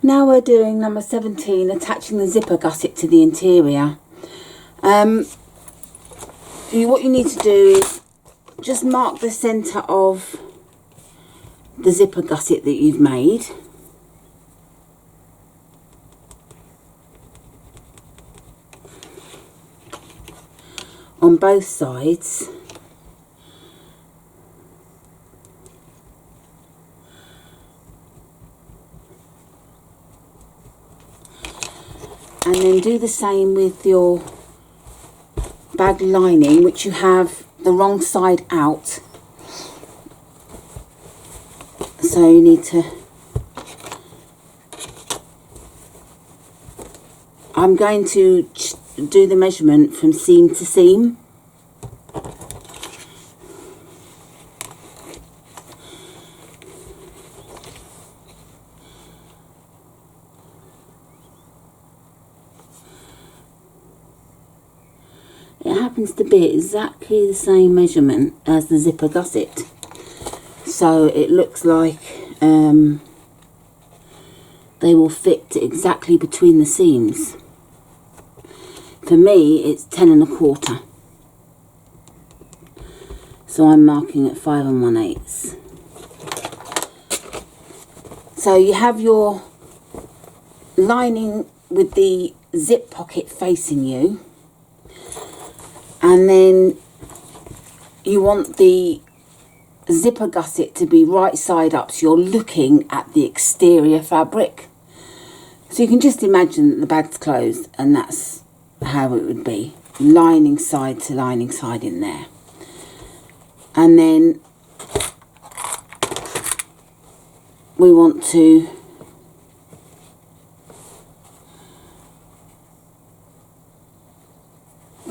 Now we're doing number 17, attaching the zipper gusset to the interior. What you need to do is just mark the centre of the zipper gusset that you've made. On both sides. And then do the same with your bag lining, which you have the wrong side out. So you need to... I'm going to do the measurement from seam to seam. It happens to be exactly the same measurement as the zipper gusset, so it looks like they will fit exactly between the seams. For me, it's 10 1/4, so I'm marking at 5 1/8. So you have your lining with the zip pocket facing you. And then you want the zipper gusset to be right side up, so you're looking at the exterior fabric. So you can just imagine that the bag's closed, and that's how it would be, lining side to lining side in there. And then we want to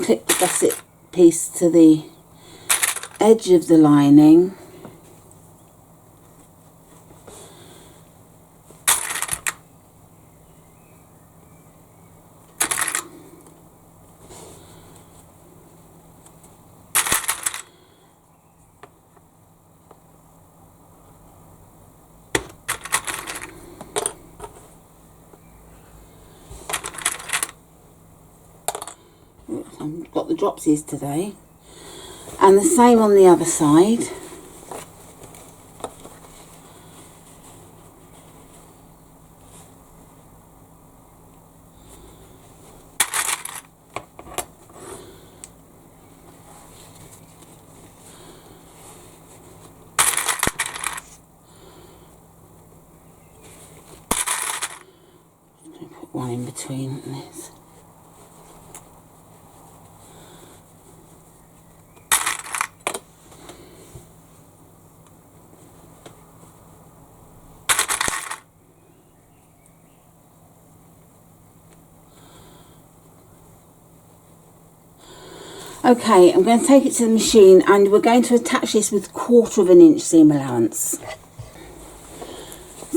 clip the gusset piece to the edge of the lining, I've got the dropsies today, and the same on the other side. I'm going to put one in between this. Okay, I'm going to take it to the machine, and we're going to attach this with 1/4 inch seam allowance.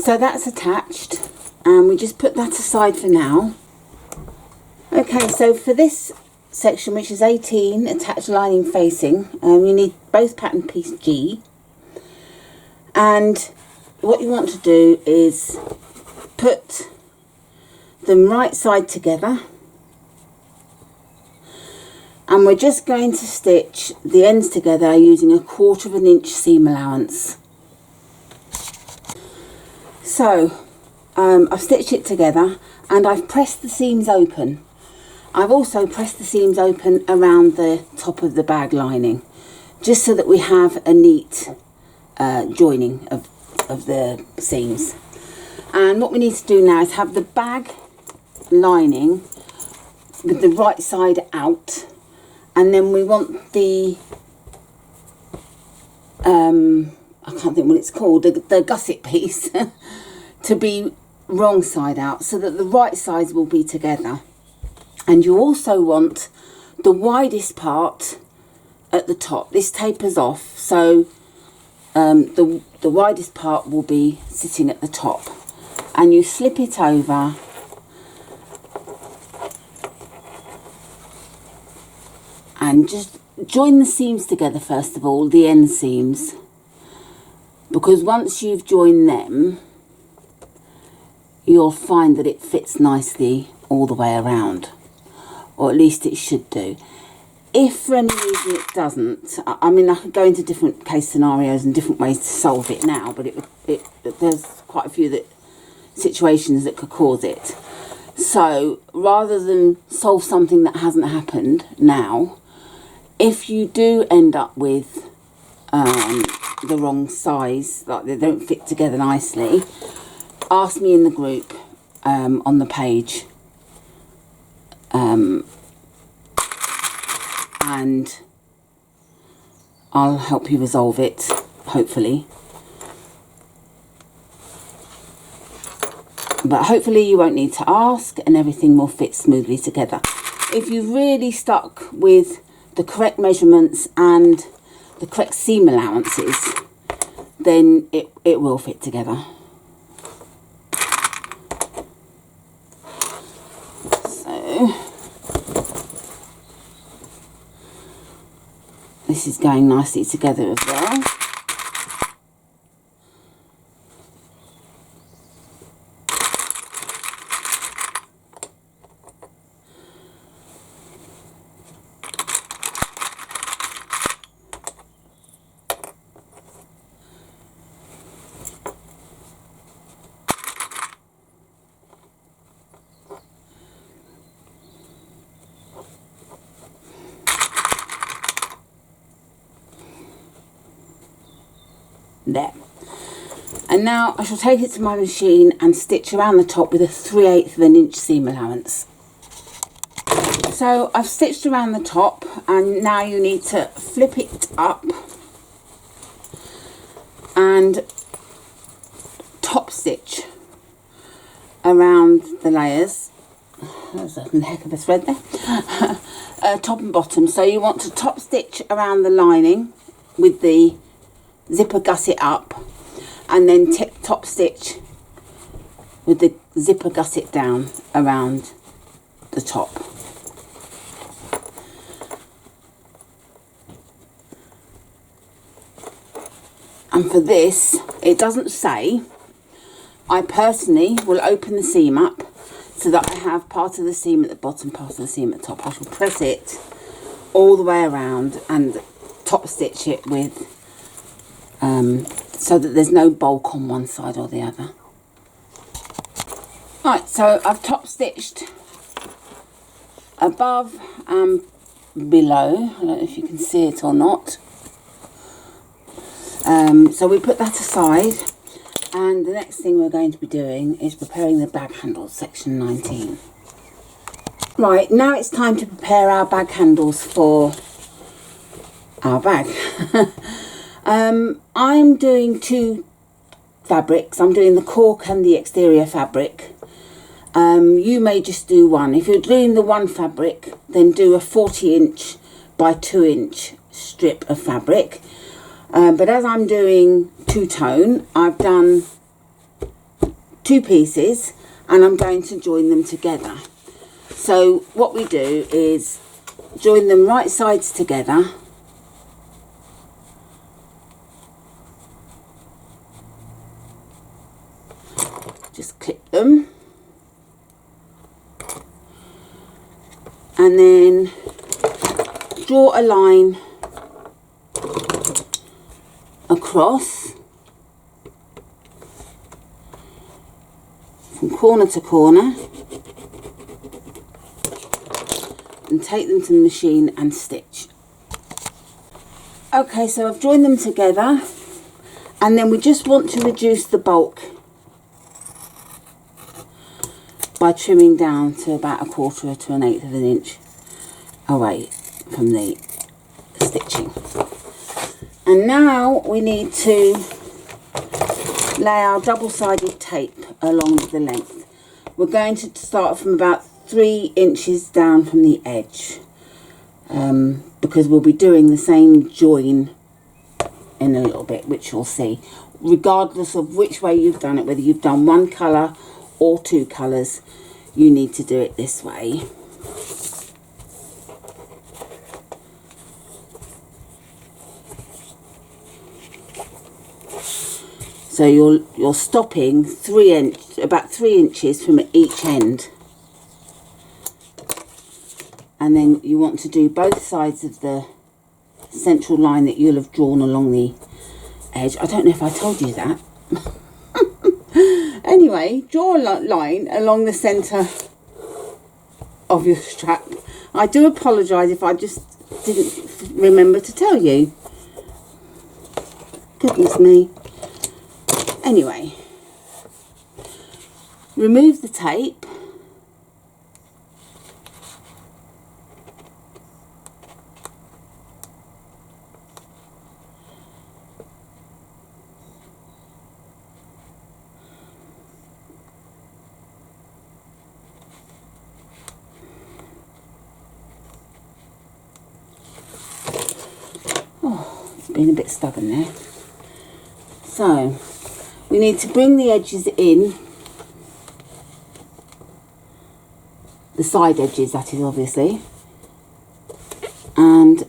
So that's attached, and we just put that aside for now. Okay, so for this section, which is 18, attached lining facing, you need both pattern piece G. And what you want to do is put them right side together. And we're just going to stitch the ends together using a 1/4 inch seam allowance. So I've stitched it together, and I've pressed the seams open. I've also pressed the seams open around the top of the bag lining, just so that we have a neat joining of the seams. And what we need to do now is have the bag lining with the right side out. And then we want the, I can't think what it's called, the gusset piece to be wrong side out, so that the right sides will be together. And you also want the widest part at the top. This tapers off, so the widest part will be sitting at the top. And you slip it over and just join the seams together first of all, the end seams, because once you've joined them, you'll find that it fits nicely all the way around, or at least it should do. If for any reason it doesn't, I mean, I could go into different case scenarios and different ways to solve it now, but there's quite a few situations that could cause it. So rather than solve something that hasn't happened now, if you do end up with the wrong size, like they don't fit together nicely, ask me in the group on the page, and I'll help you resolve it, hopefully. But hopefully you won't need to ask and everything will fit smoothly together. If you're really stuck with the correct measurements and the correct seam allowances, then it will fit together. So this is going nicely together as well. There. And now I shall take it to my machine and stitch around the top with a 3/8 of an inch seam allowance. So I've stitched around the top, and now you need to flip it up and top stitch around the layers. There's a heck of a thread there. Top and bottom. So you want to top stitch around the lining with the zipper gusset up, and then top stitch with the zipper gusset down around the top. And for this, it doesn't say, I personally will open the seam up so that I have part of the seam at the bottom, part of the seam at the top. I shall press it all the way around and top stitch it with so that there's no bulk on one side or the other. Right, so I've top stitched above and below. I don't know if you can see it or not. So we put that aside, and the next thing we're going to be doing is preparing the bag handles, section 19. Right, now it's time to prepare our bag handles for our bag. I'm doing two fabrics. I'm doing the cork and the exterior fabric. You may just do one. If you're doing the one fabric, then do a 40-inch by 2-inch strip of fabric. But as I'm doing two-tone, I've done two pieces and I'm going to join them together. So what we do is join them right sides together. Just clip them. And then draw a line across from corner to corner and take them to the machine and stitch. Okay, so I've joined them together, and then we just want to reduce the bulk by trimming down to about 1/4 to 1/8 of an inch away from the stitching. And now we need to lay our double-sided tape along the length. We're going to start from about 3 inches down from the edge, because we'll be doing the same join in a little bit, which you'll see. Regardless of which way you've done it, whether you've done one colour or two colours, you need to do it this way. So you're stopping 3 about 3 inches from each end. And then you want to do both sides of the central line that you'll have drawn along the edge. I don't know if I told you that. Anyway, draw a line along the centre of your strap. I do apologise if I just didn't remember to tell you. Goodness me. Anyway, remove the tape. Been a bit stubborn there. So we need to bring the edges in, the side edges that is, obviously, and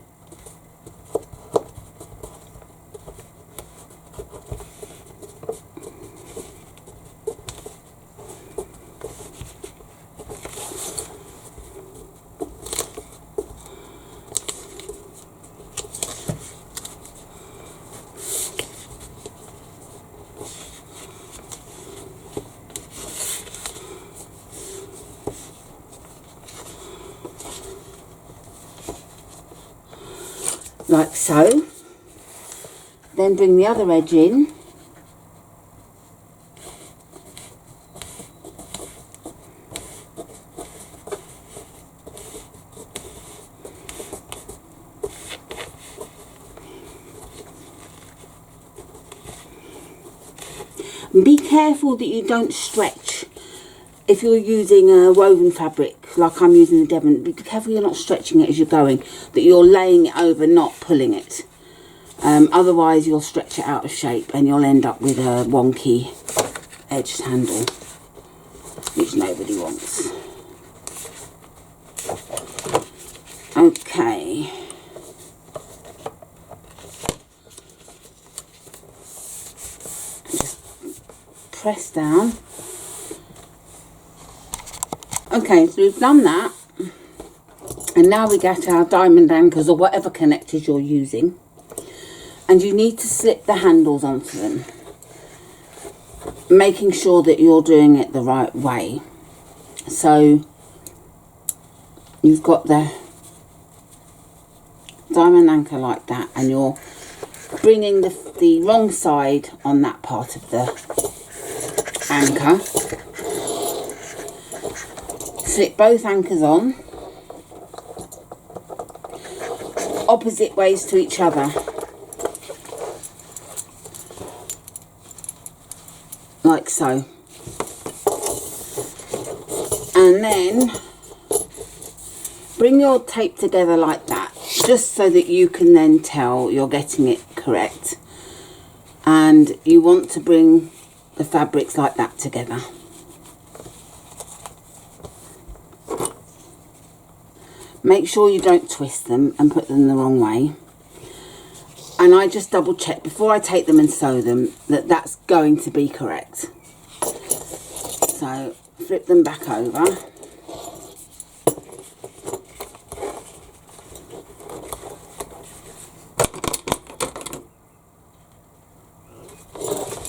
like so. Then bring the other edge in, and be careful that you don't stretch. If you're using a woven fabric, like I'm using the Devon, be careful you're not stretching it as you're going, that you're laying it over, not pulling it. Otherwise you'll stretch it out of shape and you'll end up with a wonky edged handle, which nobody wants. Okay. Just press down. Okay, so we've done that, and now we get our diamond anchors or whatever connectors you're using, and you need to slip the handles onto them, making sure that you're doing it the right way. So you've got the diamond anchor like that, and you're bringing the wrong side on that part of the anchor. Slip both anchors on, opposite ways to each other, like so. And then bring your tape together like that, just so that you can then tell you're getting it correct. And you want to bring the fabrics like that together. Make sure you don't twist them and put them the wrong way. And I just double check before I take them and sew them that that's going to be correct. So flip them back over.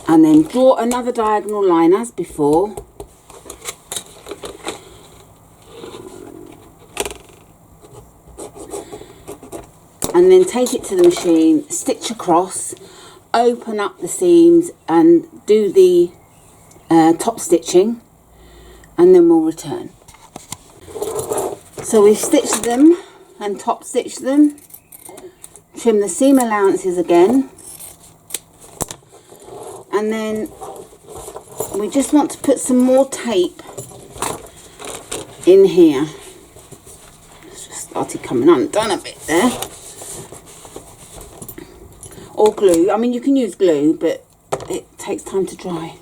And then draw another diagonal line as before. And then take it to the machine, stitch across, open up the seams and do the top stitching, and then we'll return. So we've stitched them and top stitched them. Trim the seam allowances again, and then we just want to put some more tape in here. It's just started coming undone a bit there. Or glue. I mean, you can use glue, but it takes time to dry.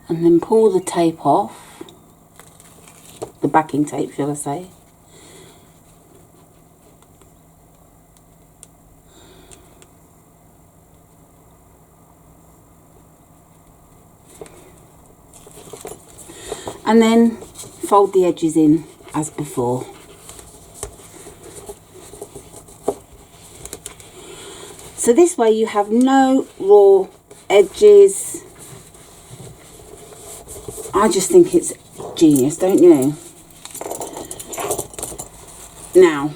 and then pull the tape off, the backing tape shall I say. And then fold the edges in as before. So this way you have no raw edges. I just think it's genius, don't you? Now,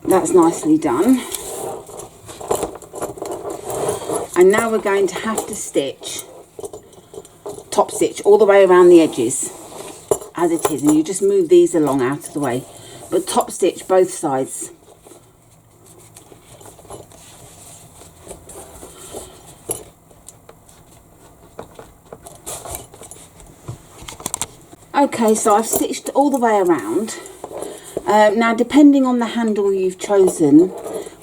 that's nicely done. And now we're going to have to stitch, top stitch all the way around the edges as it is, and you just move these along out of the way, but top stitch both sides. Okay, so I've stitched all the way around. Now, depending on the handle you've chosen,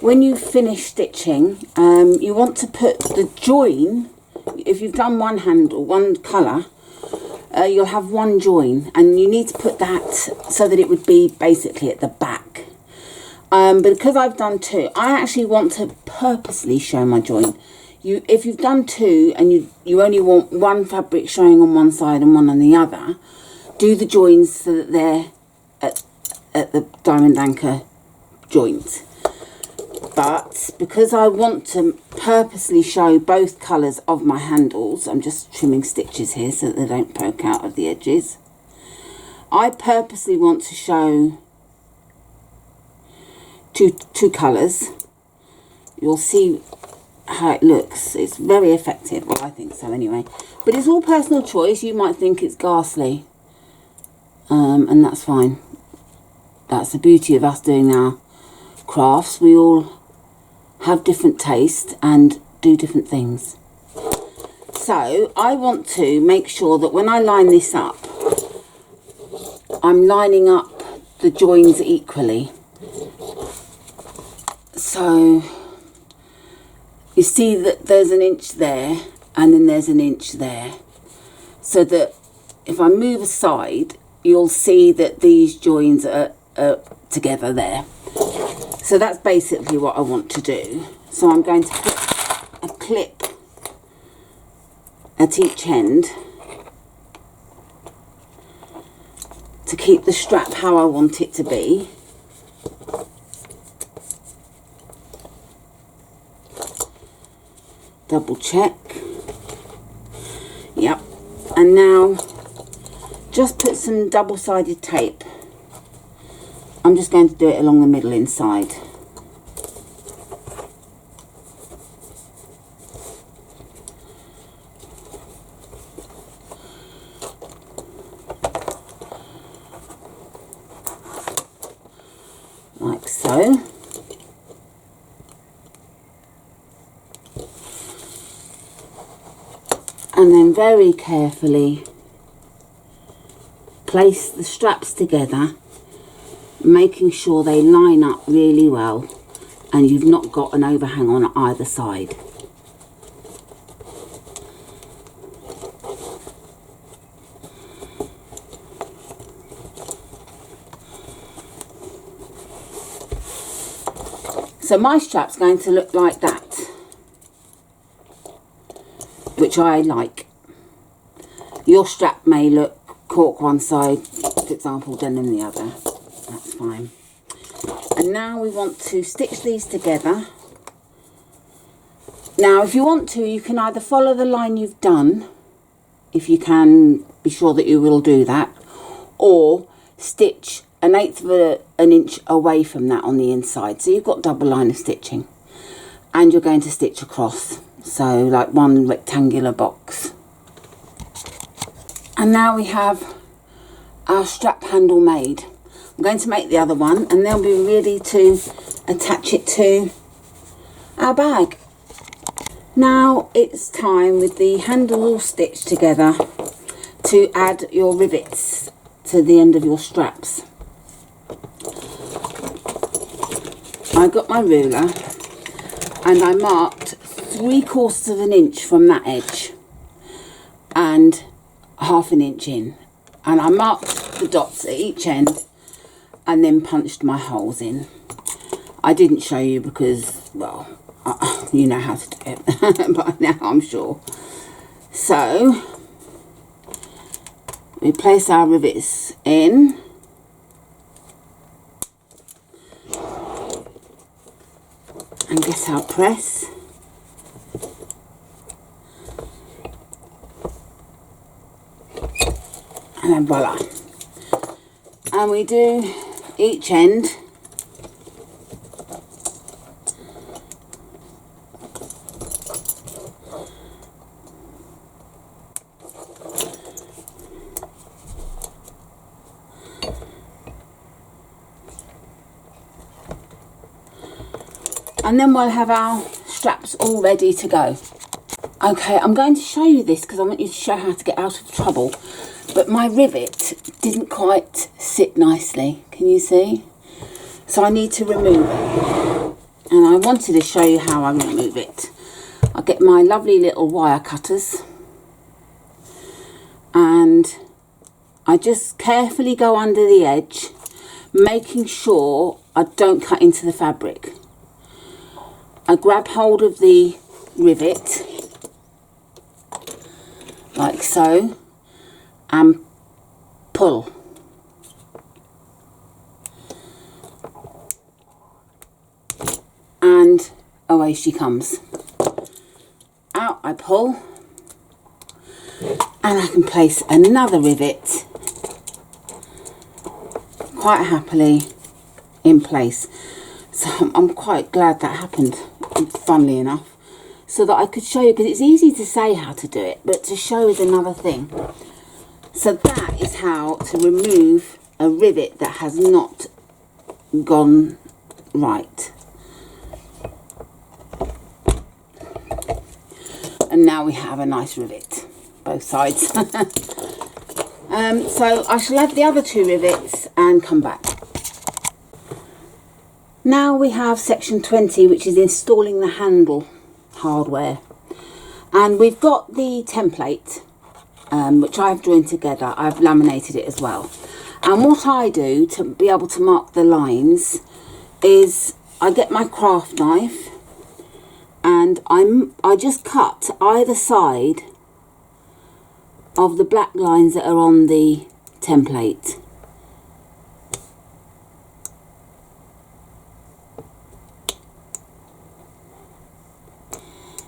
when you finish stitching, you want to put the join. If you've done one handle, one colour, you'll have one join, and you need to put that so that it would be basically at the back. But because I've done two, I actually want to purposely show my join. If you've done two and you only want one fabric showing on one side and one on the other, do the joins so that they're at the diamond anchor joint. But because I want to purposely show both colours of my handles, I'm just trimming stitches here so that they don't poke out of the edges. I purposely want to show two colours. You'll see how it looks. It's very effective. Well, I think so anyway. But it's all personal choice. You might think it's ghastly. And that's fine. That's the beauty of us doing our crafts. We all have different taste and do different things. So I want to make sure that when I line this up, I'm lining up the joins equally. So you see that there's an inch there and then there's an inch there, so that if I move aside, you'll see that these joins are together there. So that's basically what I want to do. So I'm going to put a clip at each end to keep the strap how I want it to be. Double check. Yep. And now just put some double-sided tape. I'm just going to do it along the middle inside. Like so. And then very carefully place the straps together, making sure they line up really well and you've not got an overhang on either side. So my strap's going to look like that, which I like. Your strap may look cork one side, for example, denim the other. That's fine. And now we want to stitch these together. Now if you want to, you can either follow the line you've done, if you can be sure that you will do that, or stitch 1/8 of an inch away from that on the inside. So you've got double line of stitching, and you're going to stitch across, so like one rectangular box. And now we have our strap handle made. I'm going to make the other one and then we'll be ready to attach it to our bag. Now it's time, with the handle all stitched together, to add your rivets to the end of your straps. I got my ruler and I marked 3/4 of an inch from that edge and 1/2 inch in, and I marked the dots at each end and then punched my holes in. I didn't show you because, well, you know how to do it but now I'm sure. So we place our rivets in, and get our press, and then voila. And we do each end and then we'll have our straps all ready to go. Okay, I'm going to show you this because I want you to show how to get out of trouble, but my rivet didn't quite sit nicely, can you see? So I need to remove it, and I wanted to show you how I remove it. I get my lovely little wire cutters and I just carefully go under the edge, making sure I don't cut into the fabric. I grab hold of the rivet, like so, and pull. And away she comes. Out I pull, and I can place another rivet quite happily in place. So I'm quite glad that happened, funnily enough, so that I could show you, because it's easy to say how to do it, but to show is another thing. So that is how to remove a rivet that has not gone right. And now we have a nice rivet, both sides. So I shall add the other 2 rivets and come back. Now we have section 20, which is installing the handle hardware, and we've got the template which I've joined together. I've laminated it as well, and what I do to be able to mark the lines is I get my craft knife and I just cut either side of the black lines that are on the template.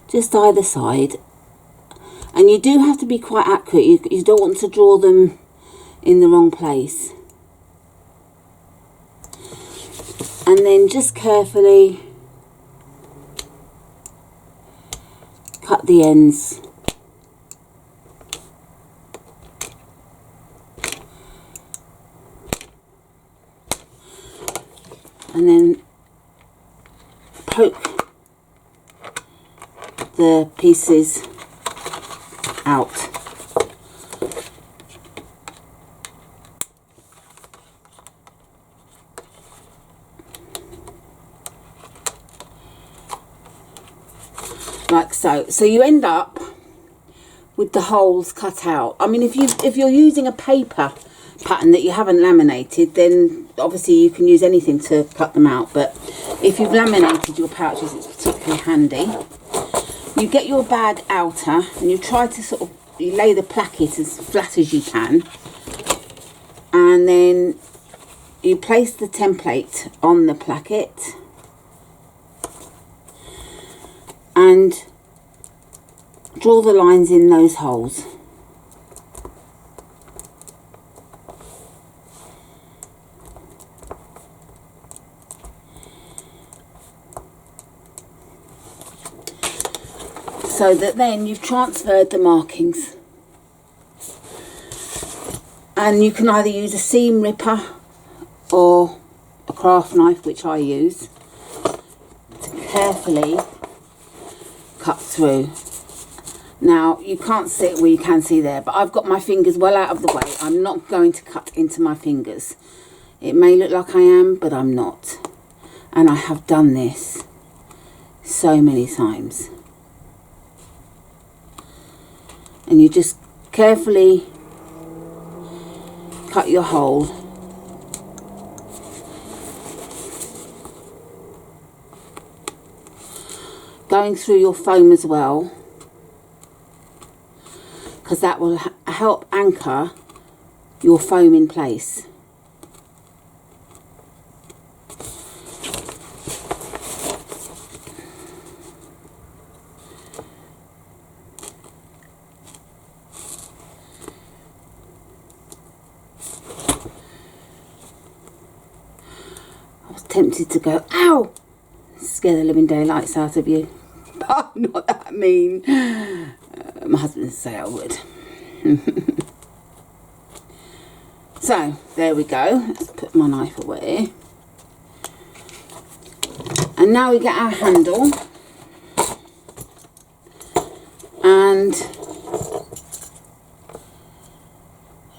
Just either side, and you do have to be quite accurate. You don't want to draw them in the wrong place, and then just carefully cut the ends. And then poke the pieces out. Like so. So you end up with the holes cut out. I mean, if you're using a paper pattern that you haven't laminated, then obviously you can use anything to cut them out, but if you've laminated your pouches, it's particularly handy. You get your bag outer and you try to you lay the placket as flat as you can, and then you place the template on the placket and draw the lines in those holes. So that then you've transferred the markings, and you can either use a seam ripper or a craft knife, which I use, to carefully cut through. Now you can't see it, well you can see there, but I've got my fingers well out of the way. I'm not going to cut into my fingers. It may look like I am, but I'm not. And I have done this so many times. And you just carefully cut your hole. Going through your foam as well, because that will help anchor your foam in place. I was tempted to go, ow, scare the living daylights out of you. But I'm not that mean. My husband would say I would. So, there we go. Let's put my knife away. And now we get our handle. And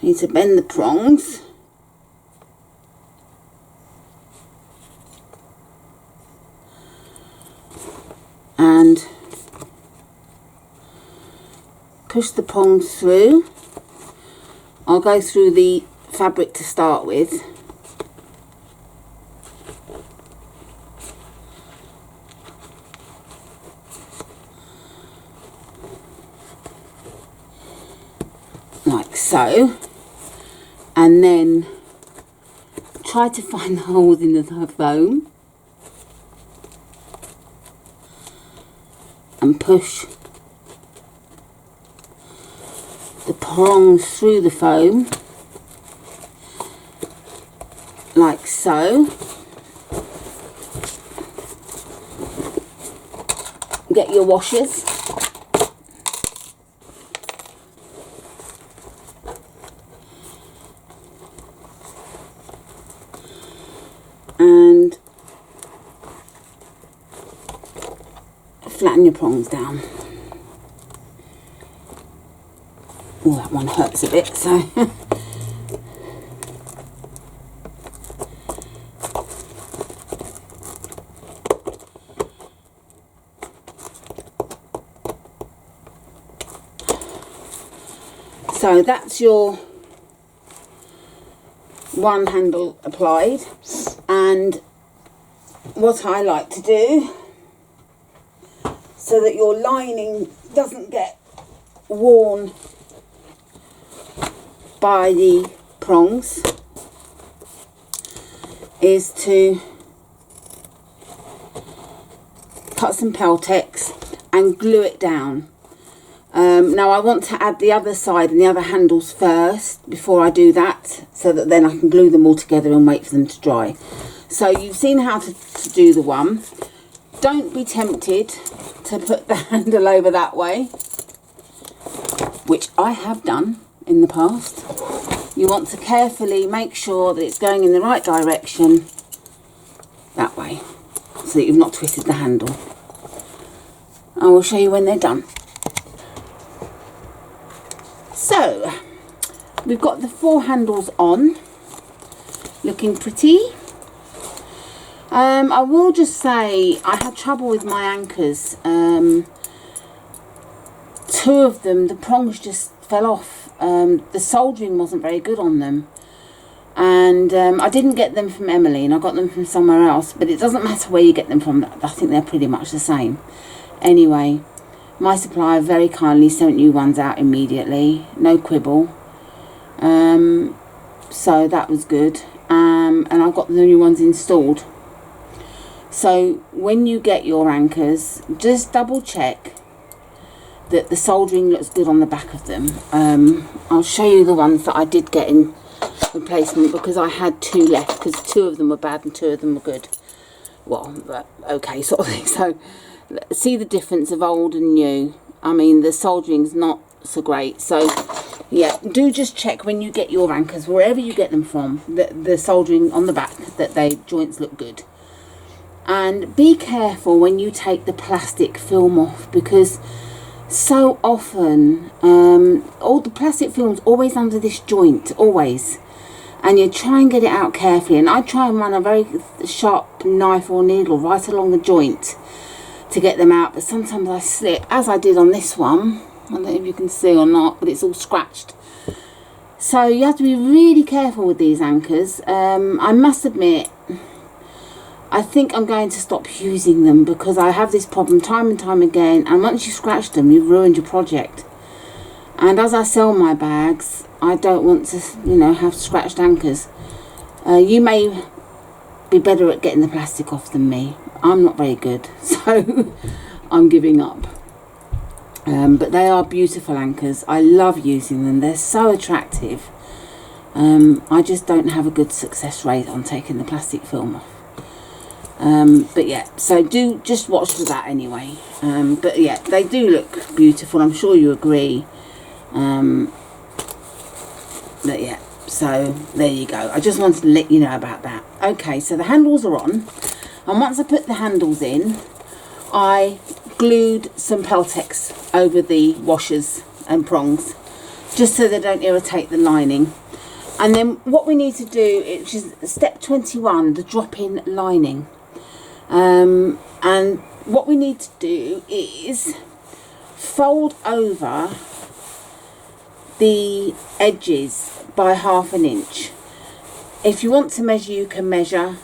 we need to bend the prongs. And push the prongs through. I'll go through the fabric to start with. Like so. And then try to find the holes in the foam. And push the prongs through the foam like so. Get your washers. And flatten your prongs down. Oh, that one hurts a bit, so so that's your one handle applied. And what I like to do, so that your lining doesn't get worn by the prongs, is to cut some Peltex and glue it down. Now I want to add the other side and the other handles first before I do that, so that then I can glue them all together and wait for them to dry. So you've seen how to do the one. Don't be tempted to put the handle over that way, which I have done in the past. You want to carefully make sure that it's going in the right direction that way, so that you've not twisted the handle. I will show you when they're done. So we've got the 4 handles on, looking pretty. I will just say I had trouble with my anchors. 2 of them, the prongs just fell off. The soldering wasn't very good on them, and I didn't get them from Emily, I got them from somewhere else, but it doesn't matter where you get them from. I think they're pretty much the same. Anyway, my supplier very kindly sent new ones out immediately, no quibble, so that was good, and I've got the new ones installed. So when you get your anchors, just double check that the soldering looks good on the back of them. I'll show you the ones that I did get in replacement, because I had 2 left, because 2 of them were bad and 2 of them were good. Well, but okay, sort of thing. So see the difference of old and new. I mean, the soldering's not so great. So yeah, do just check when you get your anchors, wherever you get them from, the soldering on the back, that they joints look good. And be careful when you take the plastic film off, because so often all the plastic film's always under this joint, always, and you try and get it out carefully, and I try and run a very sharp knife or needle right along the joint to get them out, but sometimes I slip, as I did on this one. I don't know if you can see or not, but it's all scratched. So you have to be really careful with these anchors. I must admit, I think I'm going to stop using them because I have this problem time and time again, and once you scratch them, you've ruined your project. And as I sell my bags, I don't want to, you know, have scratched anchors. You may be better at getting the plastic off than me. I'm not very good, so I'm giving up. But they are beautiful anchors. I love using them. They're so attractive. I just don't have a good success rate on taking the plastic film off. But yeah, so do just watch for that anyway. But yeah, they do look beautiful. I'm sure you agree. But yeah, so there you go. I just wanted to let you know about that. Okay, so the handles are on, and once I put the handles in, I glued some Peltex over the washers and prongs just so they don't irritate the lining. And then what we need to do, which is step 21, the drop-in lining. And what we need to do is fold over the edges by 1/2 inch. If you want to measure, you can measure.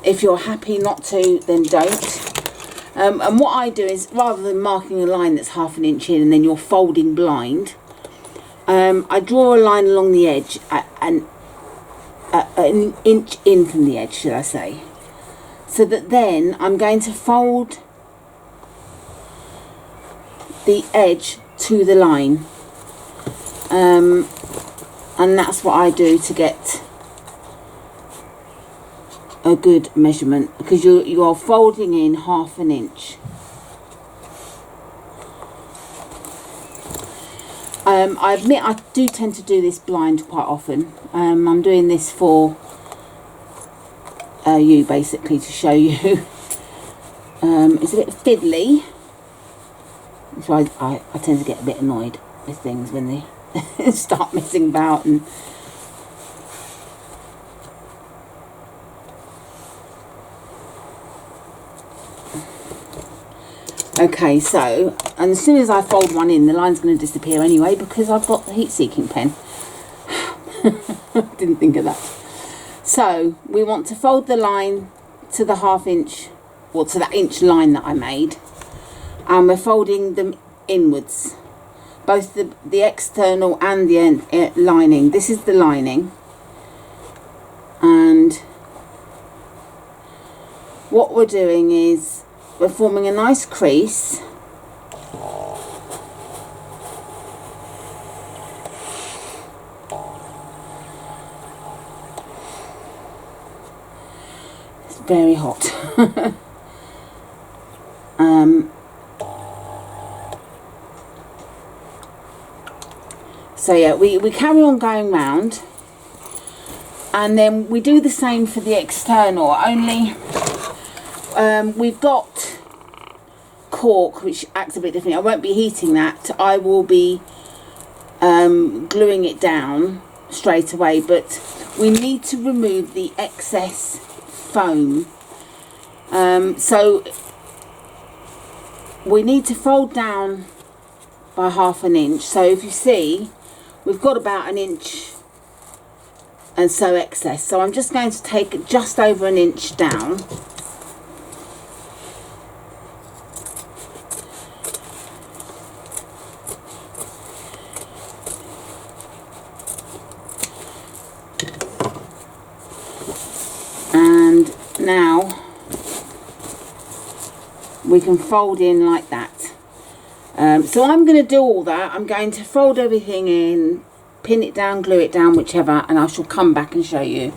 If you're happy not to, then don't. And what I do is, rather than marking a line that's 1/2 inch in and then you're folding blind, I draw a line along the edge an inch in from the edge, should I say, so that then I'm going to fold the edge to the line, and that's what I do to get a good measurement, because you are folding in 1/2 inch. I admit I do tend to do this blind quite often. I'm doing this for you, basically, to show you. It's a bit fiddly, so I tend to get a bit annoyed with things when they start messing about. And okay, so, and as soon as I fold one in, the line's going to disappear anyway because I've got the heat-seeking pen. Didn't think of that. So we want to fold the line to the 1/2 inch, or to that inch line that I made, and we're folding them inwards, both the external and the lining. This is the lining, and what we're doing is we're forming a nice crease. It's very hot. So yeah, we carry on going round, and then we do the same for the external, only we've got cork which acts a bit differently. I won't be heating that. I will be gluing it down straight away, but we need to remove the excess foam. So we need to fold down by 1/2 inch. So if you see, we've got about 1 inch and so excess. So I'm just going to take just over 1 inch down. And now we can fold in like that. So I'm going to do all that. I'm going to fold everything in, pin it down, glue it down, whichever, and I shall come back and show you.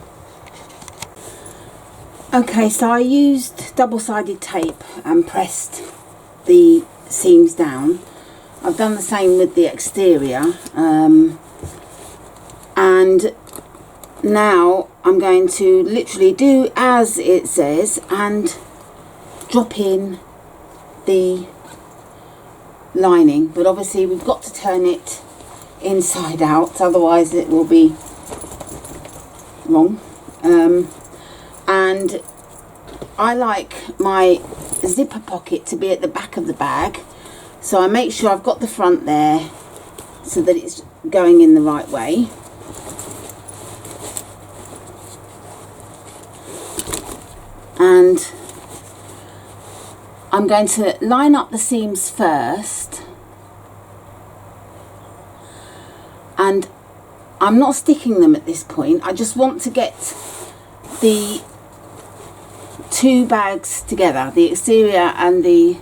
Okay, so I used double-sided tape and pressed the seams down. I've done the same with the exterior, and now I'm going to literally do as it says and drop in the lining, but obviously we've got to turn it inside out, otherwise it will be wrong. And I like my zipper pocket to be at the back of the bag, so I make sure I've got the front there so that it's going in the right way. And I'm going to line up the seams first, and I'm not sticking them at this point. I just want to get the two bags together, the exterior and the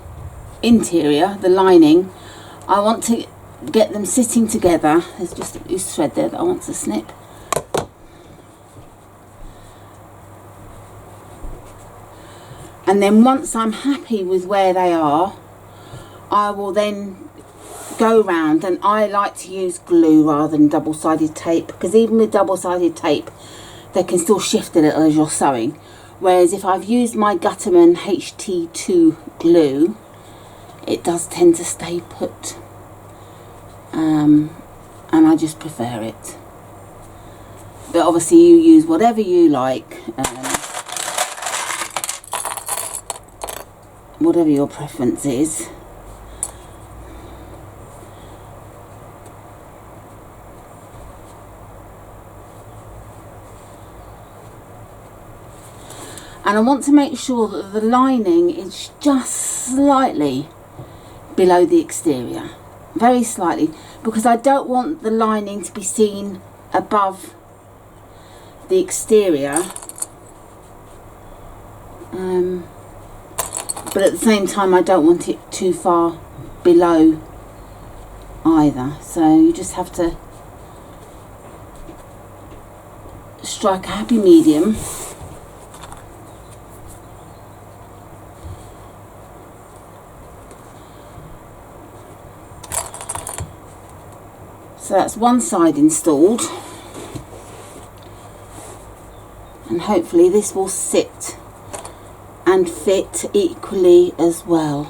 interior, the lining. I want to get them sitting together. There's just a loose thread there that I want to snip. And then once I'm happy with where they are, I will then go round, and I like to use glue rather than double-sided tape, because even with double-sided tape they can still shift a little as you're sewing, whereas if I've used my Gutterman HT2 glue, it does tend to stay put, and I just prefer it. But obviously you use whatever you like, whatever your preference is. And I want to make sure that the lining is just slightly below the exterior, very slightly, because I don't want the lining to be seen above the exterior, but at the same time I don't want it too far below either, so you just have to strike a happy medium. So that's one side installed, and hopefully this will sit and fit equally as well.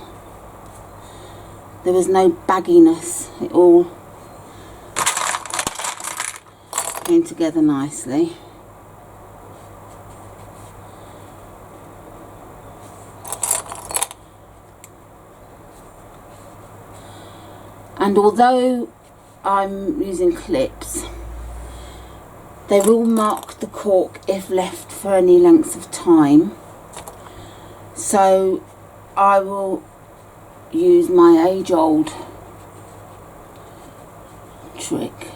There was no bagginess, it all came together nicely. And although I'm using clips, they will mark the cork if left for any length of time, so I will use my age-old trick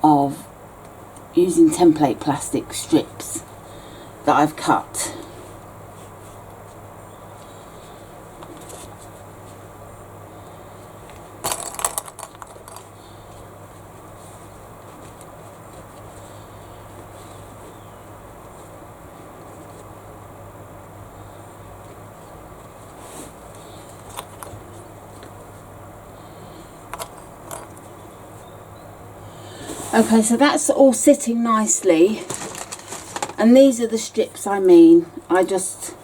of using template plastic strips that I've cut. Okay, so that's all sitting nicely, and these are the strips I mean. I just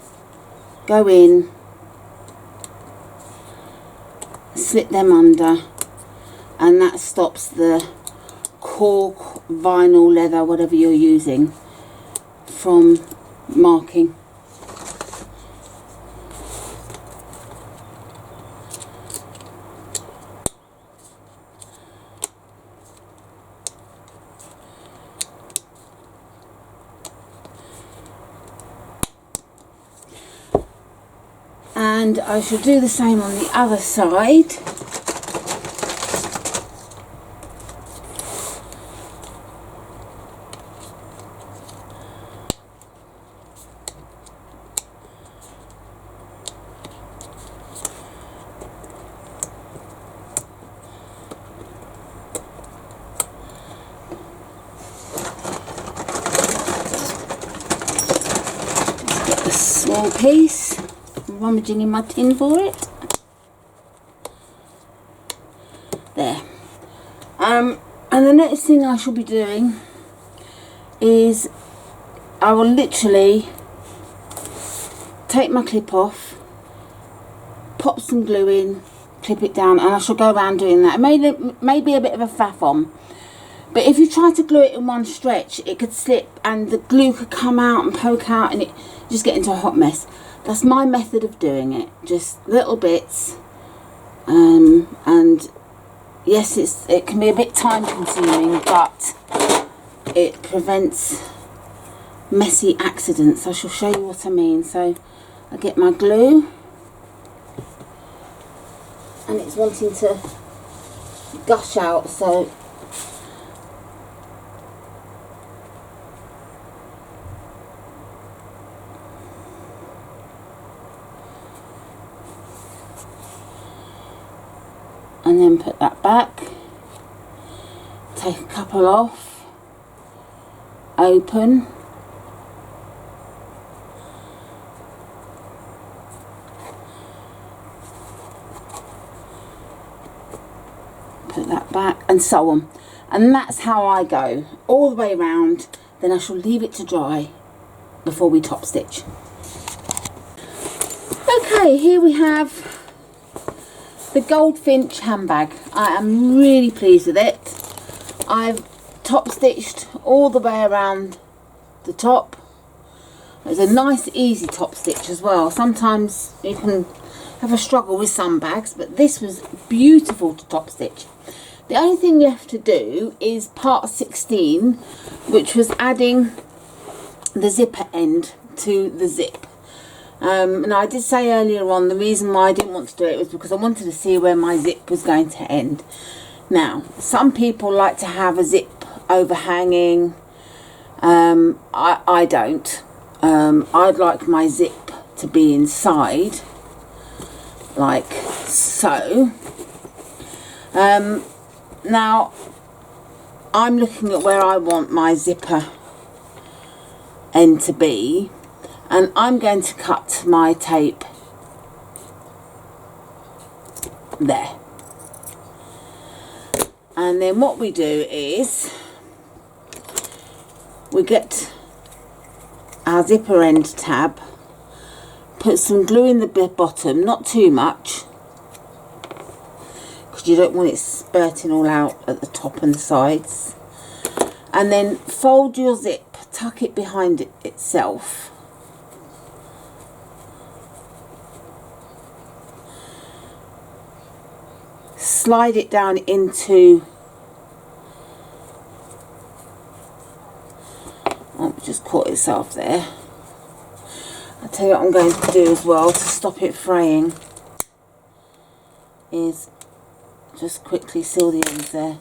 go in, slip them under, and that stops the cork, vinyl, leather, whatever you're using, from marking. And I shall do the same on the other side. Just get the small piece. Rummaging in my tin for it. There. And the next thing I shall be doing is I will literally take my clip off, pop some glue in, clip it down, and I shall go around doing that. It may be a bit of a faff on, But if you try to glue it in one stretch, it could slip and the glue could come out and poke out and it just get into a hot mess. That's my method of doing it, just little bits. And yes, it can be a bit time consuming, but it prevents messy accidents. I shall show you what I mean. So I get my glue and it's wanting to gush out, so and then put that back, take a couple off, open, put that back, and so on. And that's how I go all the way around. Then I shall leave it to dry before we top stitch. Okay, here we have the Goldfinch handbag. I am really pleased with it. I've top stitched all the way around the top. It's a nice easy top stitch as well. Sometimes you can have a struggle with some bags, but this was beautiful to top stitch. The only thing left to do is part 16, which was adding the zipper end to the zip. And I did say earlier on, the reason why I didn't want to do it was because I wanted to see where my zip was going to end. Now, some people like to have a zip overhanging. I don't. I'd like my zip to be inside, like so. Now, I'm looking at where I want my zipper end to be. And I'm going to cut my tape there. And then what we do is we get our zipper end tab, put some glue in the bottom, not too much, because you don't want it spurting all out at the top and the sides. And then fold your zip, tuck it behind itself. Slide it down into, oh, it just caught itself there. I'll tell you what I'm going to do as well to stop it fraying is just quickly seal the ends there.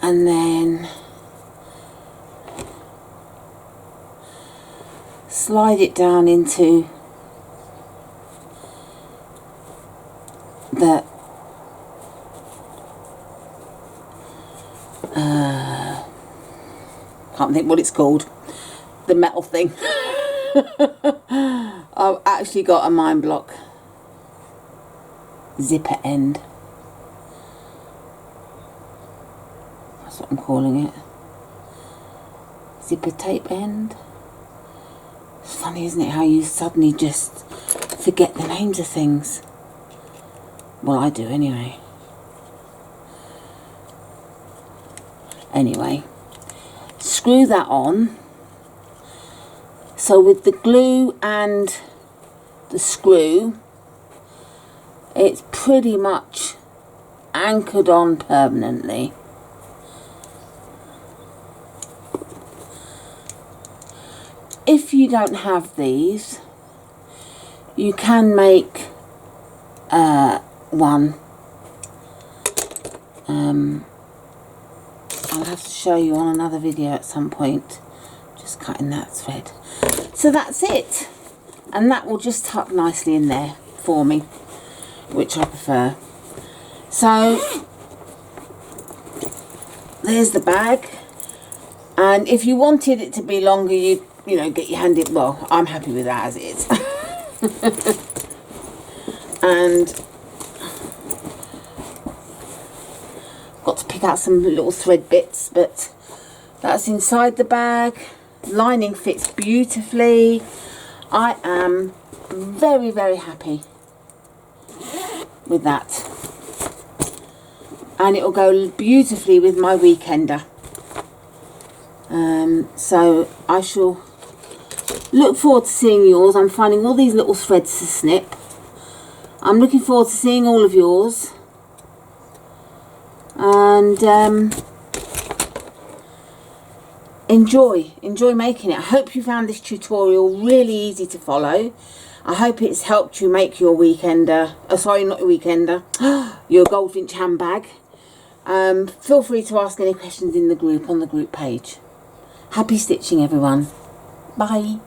And then slide it down into the can't think what it's called, the metal thing. I've actually got a mind block. Zipper end, that's what I'm calling it. Zipper tape end. It's funny, isn't it, how you suddenly just forget the names of things. Well, I do anyway. Anyway, screw that on. So with the glue and the screw, it's pretty much anchored on permanently. If you don't have these, you can make one. I'll have to show you on another video at some point, just cutting that thread. So that's it, and that will just tuck nicely in there for me, which I prefer. So there's the bag, and if you wanted it to be longer, you know, get your hand in. Well, I'm happy with that as it is. And got to pick out some little thread bits, but that's inside the bag. Lining fits beautifully. I am very, very happy with that. and it'll go beautifully with my weekender. So I shall look forward to seeing yours. I'm finding all these little threads to snip. I'm looking forward to seeing all of yours, and enjoy making it. I hope you found this tutorial really easy to follow. I hope it's helped you make your weekender, sorry, not your weekender, your Goldfinch handbag. Feel free to ask any questions in the group, on the group page. Happy stitching, everyone. Bye.